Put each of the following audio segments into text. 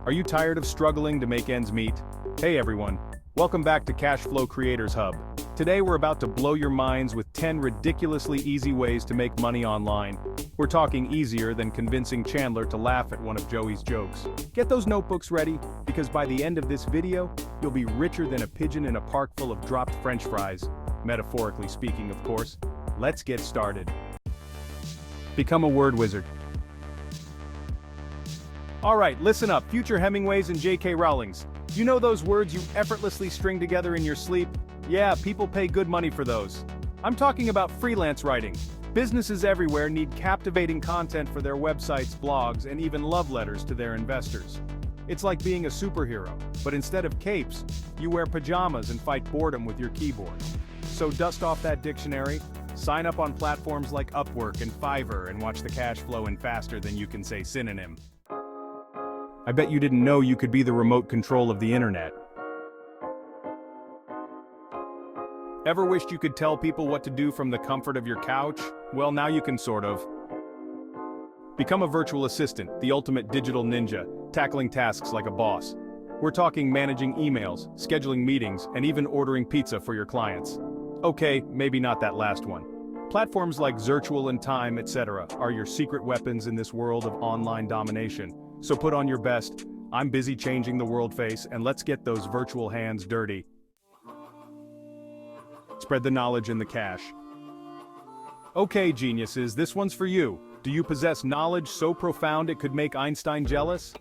Are you tired of struggling to make ends meet? Hey everyone, welcome back to Cashflow Creators Hub. Today we're about to blow your minds with 10 ridiculously easy ways to make money online. We're talking easier than convincing Chandler to laugh at one of Joey's jokes. Get those notebooks ready, because by the end of this video, you'll be richer than a pigeon in a park full of dropped French fries. Metaphorically speaking, of course. Let's get started. Become a word wizard. Alright, listen up, future Hemingways and J.K. Rowlings. You know those words you effortlessly string together in your sleep? Yeah, people pay good money for those. I'm talking about freelance writing. Businesses everywhere need captivating content for their websites, blogs, and even love letters to their investors. It's like being a superhero, but instead of capes, you wear pajamas and fight boredom with your keyboard. So dust off that dictionary, sign up on platforms like Upwork and Fiverr and watch the cash flow in faster than you can say synonym. I bet you didn't know you could be the remote control of the internet. Ever wished you could tell people what to do from the comfort of your couch? Well, now you can sort of. Become a virtual assistant, the ultimate digital ninja, tackling tasks like a boss. We're talking managing emails, scheduling meetings, and even ordering pizza for your clients. Okay, maybe not that last one. Platforms like Zirtual and Time, etc. are your secret weapons in this world of online domination. So put on your best, I'm busy changing the world face, and let's get those virtual hands dirty. Spread the knowledge and the cash. Okay, geniuses, this one's for you. Do you possess knowledge so profound it could make Einstein jealous?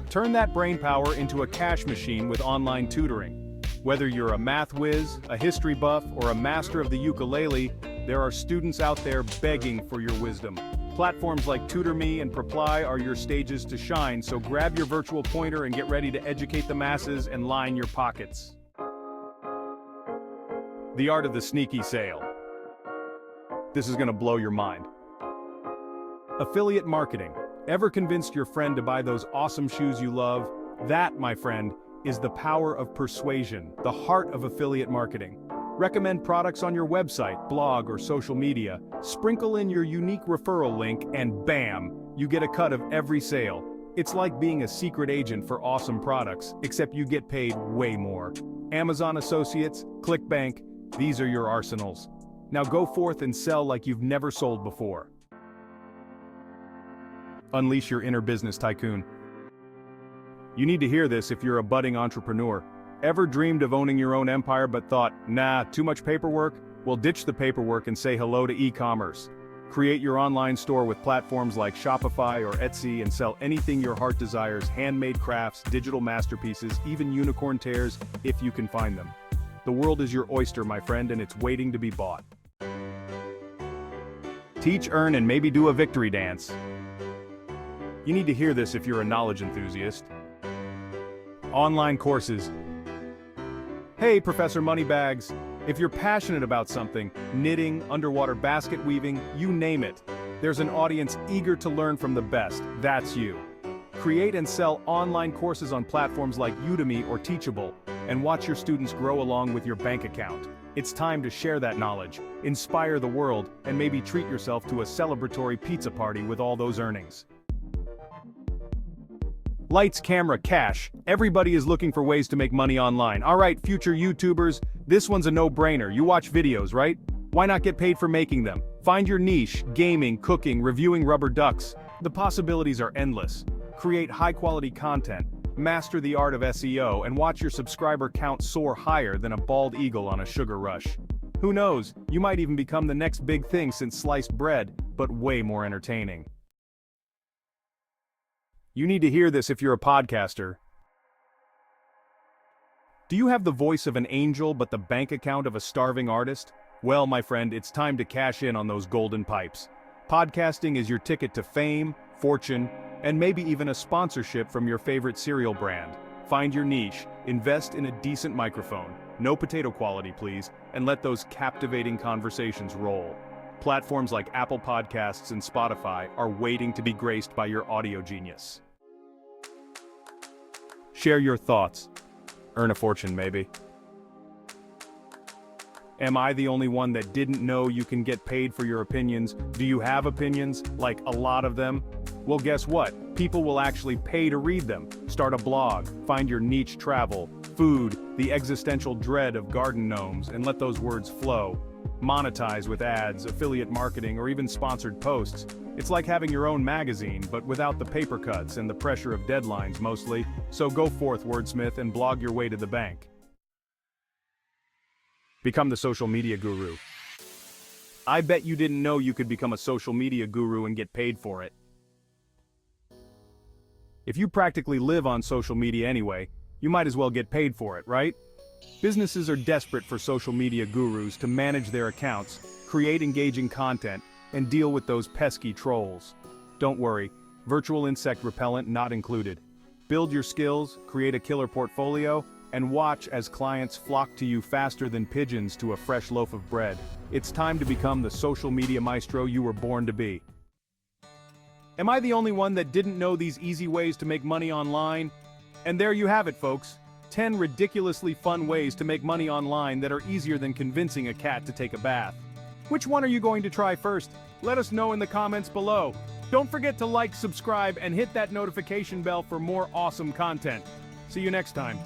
Turn that brainpower into a cash machine with online tutoring. Whether you're a math whiz, a history buff, or a master of the ukulele, there are students out there begging for your wisdom. Platforms like TutorMe and Preply are your stages to shine, so grab your virtual pointer and get ready to educate the masses and line your pockets. The art of the sneaky sale. This is gonna blow your mind. Affiliate marketing. Ever convinced your friend to buy those awesome shoes you love? That, my friend, is the power of persuasion, the heart of affiliate marketing. Recommend products on your website, blog, or social media, sprinkle in your unique referral link, and bam, you get a cut of every sale. It's like being a secret agent for awesome products, except you get paid way more. Amazon Associates, ClickBank, these are your arsenals. Now go forth and sell like you've never sold before. Unleash your inner business tycoon. You need to hear this if you're a budding entrepreneur. Ever dreamed of owning your own empire but thought, nah, too much paperwork? Well, ditch the paperwork and say hello to e-commerce. Create your online store with platforms like Shopify or Etsy and sell anything your heart desires, handmade crafts, digital masterpieces, even unicorn tears, if you can find them. The world is your oyster, my friend, and it's waiting to be bought. Teach, earn, and maybe do a victory dance. You need to hear this if you're a knowledge enthusiast. Online courses. Hey, Professor Moneybags, if you're passionate about something, knitting, underwater basket weaving, you name it, there's an audience eager to learn from the best. That's you. Create and sell online courses on platforms like Udemy or Teachable, and watch your students grow along with your bank account. It's time to share that knowledge, inspire the world, and maybe treat yourself to a celebratory pizza party with all those earnings. Lights, camera, cash. Everybody is looking for ways to make money online. Alright, future YouTubers, this one's a no-brainer. You watch videos, right? Why not get paid for making them? Find your niche: gaming, cooking, reviewing rubber ducks. The possibilities are endless. Create high-quality content, master the art of SEO, and watch your subscriber count soar higher than a bald eagle on a sugar rush. Who knows, you might even become the next big thing since sliced bread, but way more entertaining. You need to hear this if you're a podcaster. Do you have the voice of an angel but the bank account of a starving artist? Well, my friend, it's time to cash in on those golden pipes. Podcasting is your ticket to fame, fortune, and maybe even a sponsorship from your favorite cereal brand. Find your niche, invest in a decent microphone, no potato quality please, and let those captivating conversations roll. Platforms like Apple Podcasts and Spotify are waiting to be graced by your audio genius. Share your thoughts. Earn a fortune, maybe. Am I the only one that didn't know you can get paid for your opinions? Do you have opinions? Like a lot of them? Well, guess what? People will actually pay to read them. Start a blog, find your niche travel, food, the existential dread of garden gnomes, and let those words flow. Monetize with ads, affiliate marketing, or even sponsored posts. It's like having your own magazine, but without the paper cuts and the pressure of deadlines mostly. So go forth, wordsmith, and blog your way to the bank. Become the social media guru. I bet you didn't know you could become a social media guru and get paid for it. If you practically live on social media anyway, you might as well get paid for it, right? Businesses are desperate for social media gurus to manage their accounts, create engaging content, and deal with those pesky trolls. Don't worry, virtual insect repellent not included. Build your skills, create a killer portfolio, and watch as clients flock to you faster than pigeons to a fresh loaf of bread. It's time to become the social media maestro you were born to be. Am I the only one that didn't know these easy ways to make money online? And there you have it, folks. 10 ridiculously fun ways to make money online that are easier than convincing a cat to take a bath. Which one are you going to try first? Let us know in the comments below. Don't forget to like, subscribe, and hit that notification bell for more awesome content. See you next time.